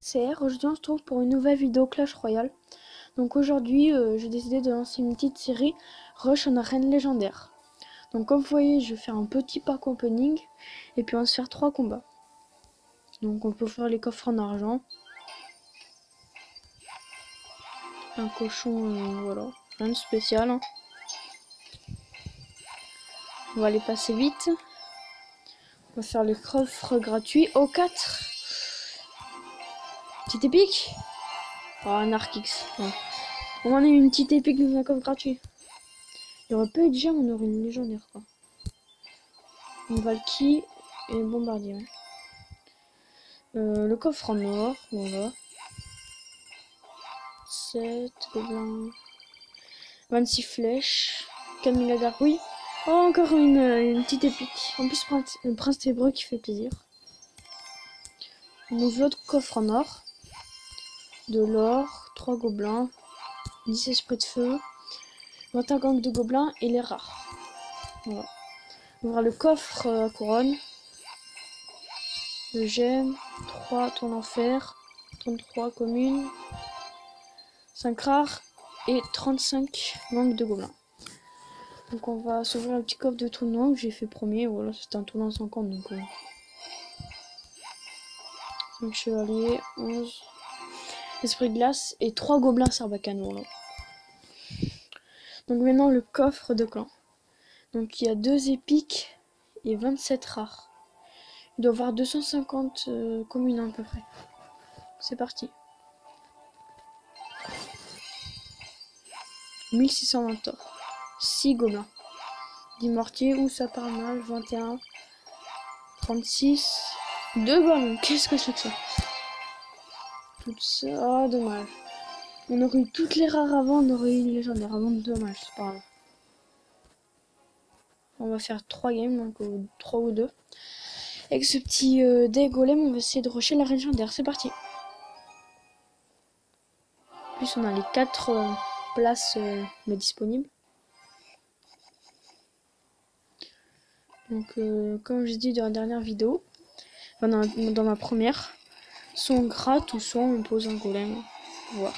CR. Aujourd'hui on se trouve pour une nouvelle vidéo Clash Royale. Donc aujourd'hui j'ai décidé de lancer une petite série Rush en arène légendaire. Donc comme vous voyez je vais faire un petit pack opening et puis on va se faire 3 combats. Donc on peut faire les coffres en argent. Un cochon, voilà, rien de spécial. Hein. On va les passer vite. On va faire les coffres gratuits. Oh 4. Petite épique. Oh un Arc-X. Ouais. On en a une petite épique dans un coffre gratuit. Il y aurait pas eu de gemme, on aurait une légendaire quoi. Une Valky et une bombardier. Ouais. Le coffre en or, voilà. 7 gobelins. 26 flèches. 4000 gargouilles. Oh, encore une petite épique. En plus, le prince ténébreux qui fait plaisir. On ouvre l'autre coffre en or. De l'or, 3 gobelins. 10 esprits de feu. 21 gangs de gobelins et les rares. Voilà. On ouvre le coffre à couronne. Le gemme. 3 tours d'enfer. 33 communes. 5 rares. Et 35 gangs de gobelins. Donc on va s'ouvrir un petit coffre de tournoi que j'ai fait premier. Voilà, c'était un tournoi 50 donc 5 chevaliers, 11 esprit de glace et 3 gobelins Sarbacane. Voilà. Donc maintenant le coffre de clan. Donc il y a 2 épiques et 27 rares. Il doit y avoir 250 communes à peu près. C'est parti. 1620 or. 6 gobelins. 10 mortiers, où ça part mal, 21, 36, 2 ballons, qu'est-ce que c'est que ça? Tout ça, ah dommage. On aurait eu toutes les rares avant, on aurait eu une légendaire avant, dommage, c'est pas grave. On va faire 3 games, donc 3 ou 2. Avec ce petit dé golem, on va essayer de rusher la légendaire, c'est parti. En plus on a les 4 places disponibles. Donc comme j'ai dit dans la dernière vidéo, enfin dans ma première, soit on gratte ou soit on pose un golem. Voir.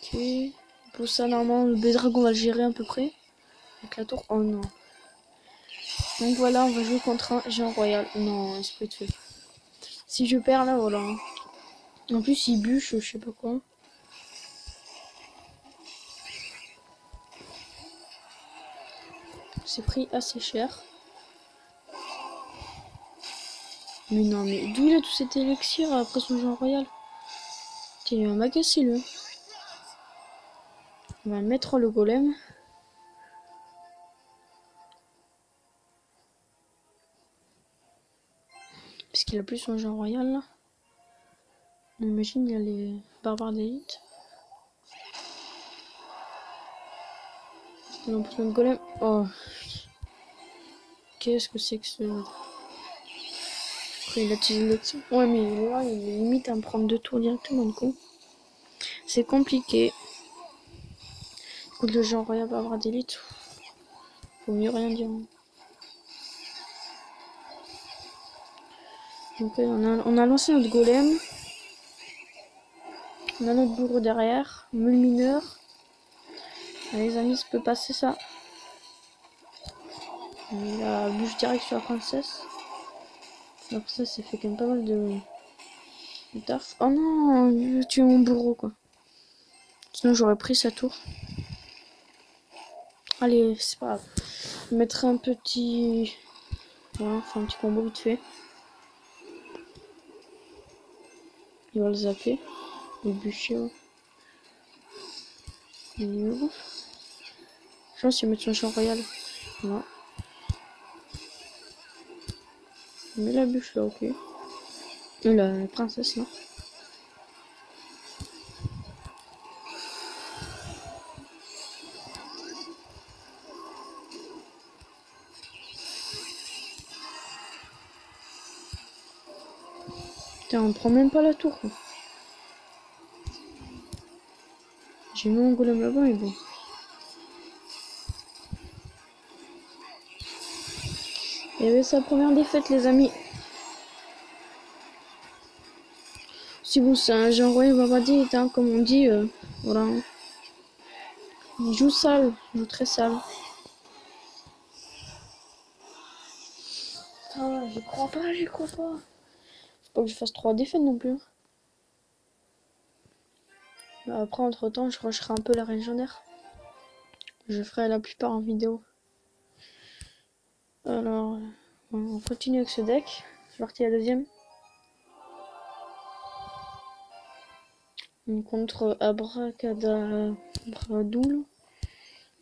Ok. Pour ça normalement le B-Dragon va le gérer à peu près. Avec la tour. Oh non. Donc voilà, on va jouer contre un géant royal. Non, esprit de feu. Si je perds là, voilà. En plus il bûche, je sais pas quoi. C'est pris assez cher. Mais non, mais d'où il a tout cet élixir après son géant royal? Tiens, il va m'agacer lui. On va mettre le golem. Parce qu'il a plus son géant royal là. On imagine il y a les barbares d'élite. On pose notre golem. Oh. Qu'est-ce que c'est que ce... Après, il a tiré le... Ouais mais là il est limite à me prendre 2 tours directement du coup. C'est compliqué. Contre le géant royal barbare d'élite. Faut mieux rien dire. Donc on a lancé notre golem. On a notre bourreau derrière. Meule mineur. Allez, les amis, ça peut passer ça. Il a bûche direct sur la princesse. La princesse s'est fait quand même pas mal de taf. Oh non, il veut tuer mon bourreau quoi. Sinon j'aurais pris sa tour. Allez, c'est pas grave. Je mettrai un petit... Voilà, enfin un petit combo vite fait. Il va le zapper. Le bûcher, ouais. Il est où? Je pense qu'il va mettre son champ royal. Non. Il met la bûche là, ok. Et la princesse là. Putain, on prend même pas la tour quoi. J'ai mis mon golem là-bas mais bon. Il y avait sa première défaite, les amis. Si bon, c'est un genre Babadi, hein, comme on dit, voilà. Il joue sale, il joue très sale. Ah, j'y crois pas, j'y crois pas. Faut pas que je fasse 3 défaites non plus. Après, entre temps, je rusherai un peu la légendaire. Je ferai la plupart en vidéo. Alors, on continue avec ce deck. C'est parti la deuxième. Contre Abracadadoul.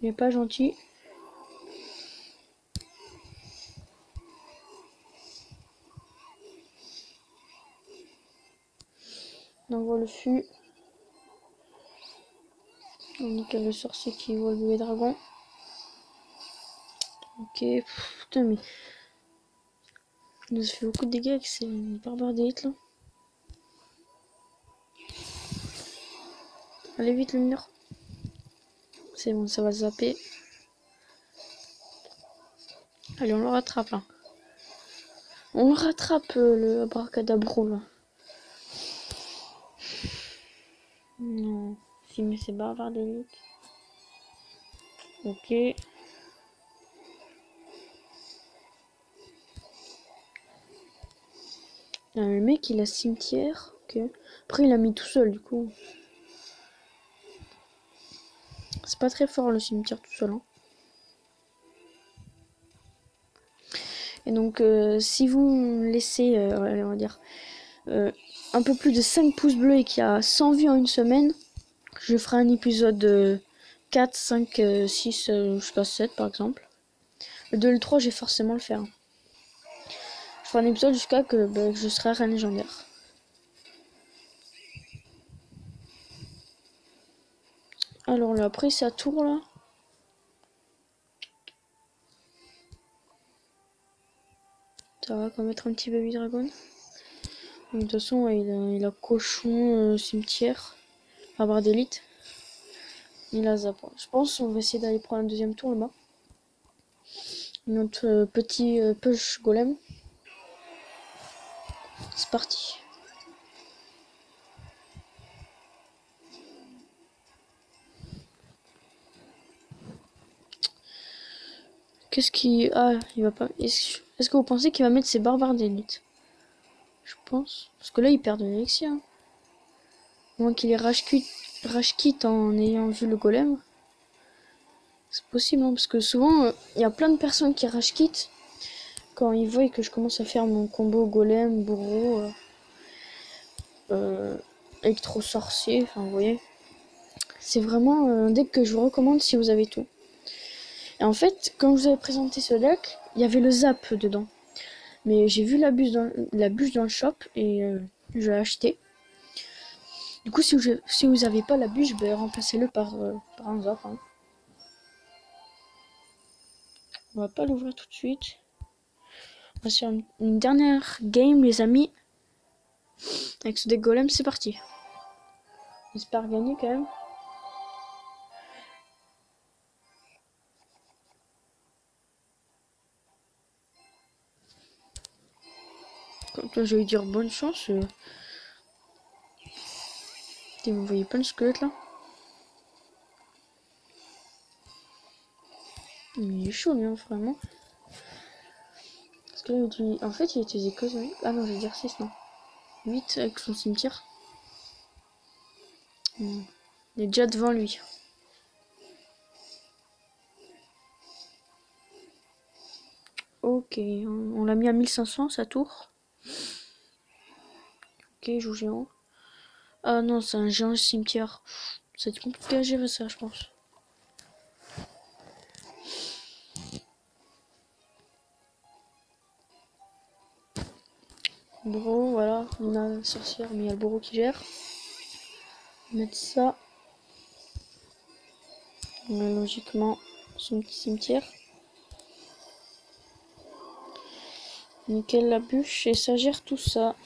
Il est pas gentil. On envoie le fût. On nickel le sorcier qui voit le bébé dragon. Ok, putain, mais il nous a fait beaucoup de dégâts avec ces barbares d'élite là. Allez vite le mur. C'est bon, ça va zapper. Allez, on le rattrape là. On le rattrape le abracadabro là. Non, si mais c'est barbare d'élite. Ok. Le mec il a cimetière. Ok. Après il a mis tout seul du coup. C'est pas très fort le cimetière tout seul. Hein. Et donc si vous laissez, allez, on va dire, un peu plus de 5 pouces bleus et qu'il y a 100 vues en une semaine, je ferai un épisode 4, 5, 6, je sais pas, 7 par exemple. Le 2 et le 3, je vais forcément le faire. Hein. Je ferai un épisode jusqu'à que je serai reine légendaire. Alors là, après sa tour là. Ça va quand mettre un petit baby dragon. De toute façon, ouais, il a cochon, cimetière, barre d'élite. Il a zap. Je pense qu'on va essayer d'aller prendre un deuxième tour là-bas. Notre petit push golem. C'est parti. Qu'est-ce qui... Ah, il va pas... Est-ce que vous pensez qu'il va mettre ses barbares d'élite? Je pense. Parce que là, il perd de l'élixir. Hein. Moins qu'il ait rage quit en ayant vu le golem. C'est possible, hein, parce que souvent, il y a plein de personnes qui rage quit quand ils voient que je commence à faire mon combo golem, bourreau, électro-sorcier, enfin, vous voyez. C'est vraiment un deck que je vous recommande si vous avez tout. Et en fait, quand je vous avais présenté ce deck, il y avait le zap dedans. Mais j'ai vu la bûche dans le shop et je l'ai acheté. Du coup, si vous avez pas la bûche, remplacez-le par un zap. Hein. On va pas l'ouvrir tout de suite. On va faire une dernière game, les amis. Avec ce deck golem, c'est parti. J'espère gagner quand même. Donc là, je vais dire bonne chance. Vous voyez pas le squelette là? Il est chaud, lui, hein, vraiment. Parce que là, en fait, il a utilisé que 8. Ah non, je vais dire 6, non. 8 avec son cimetière. Il est déjà devant lui. Ok, on l'a mis à 1500 sa tour. Ok, il joue géant. Ah non, c'est un géant cimetière. Ça va être compliqué à gérer ça, je pense. Bourreau, voilà. On a la sorcière, mais il y a le bourreau qui gère. On va mettre ça. On a logiquement son petit cimetière. Nickel la bûche et ça gère tout ça.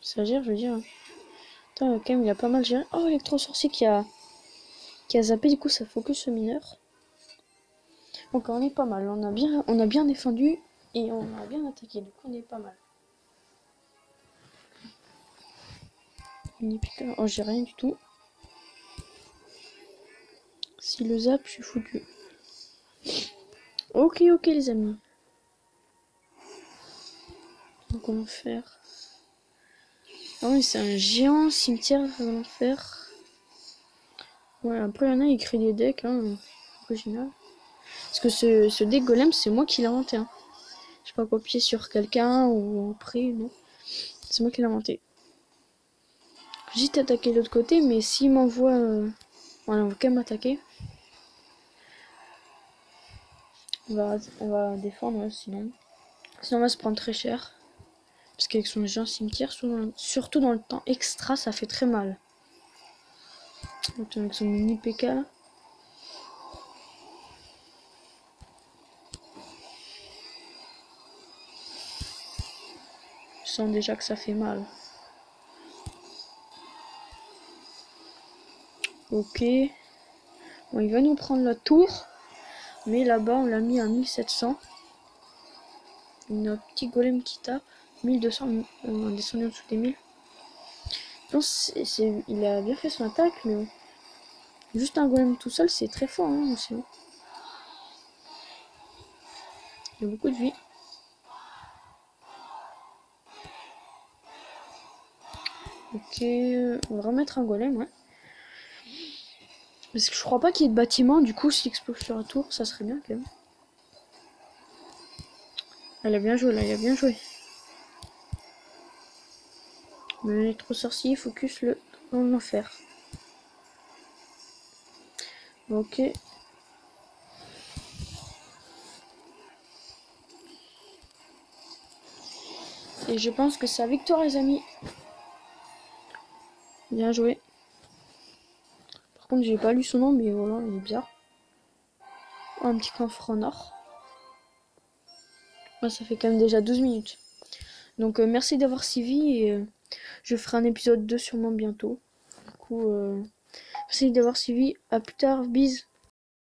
Ça gère, je veux dire. Putain, quand même, il a pas mal géré. Oh, électro-sorcier qui a zappé, du coup, ça focus ce mineur. Donc on est pas mal, on a bien défendu et on a bien attaqué, donc on est pas mal. Oh, j'ai rien du tout. Si le zap, je suis foutu. Ok les amis. Donc on va faire... Ah oui, c'est un géant cimetière à l'enfer. Ouais, après il y en a, ils créent des decks, hein, original. Parce que ce deck golem, c'est moi qui l'ai inventé. Hein. Je sais pas copier sur quelqu'un ou après, non. C'est moi qui l'ai inventé. J'ai juste attaqué de l'autre côté, mais s'il m'envoie... Voilà, on va quand même attaquer. On va défendre, ouais, sinon on va se prendre très cher. Parce qu'avec son géant cimetière, surtout dans le temps extra, ça fait très mal. Donc avec son mini PK là. Je sens déjà que ça fait mal. Ok. Bon, il va nous prendre la tour. Mais là-bas, on l'a mis à 1700. Notre petit golem qui tape. 1200, on est descendu en dessous des 1000. Je pense il a bien fait son attaque, mais bon. Juste un golem tout seul, c'est très fort, hein, aussi. Il y a beaucoup de vie. Ok, on va remettre un golem, ouais. Parce que je crois pas qu'il y ait de bâtiment, du coup, s'il explose sur la tour, ça serait bien quand même. Elle a bien joué, là, il a bien joué. Mais il est trop sorcier, focus le dans l'enfer. Ok. Et je pense que c'est la victoire, les amis. Bien joué. Par contre, j'ai pas lu son nom, mais voilà, il est bizarre. Oh, un petit coffre en or. Ouais, ça fait quand même déjà 12 minutes. Donc, merci d'avoir suivi et je ferai un épisode 2 sûrement bientôt. Du coup, merci d'avoir suivi. À plus tard, bisous.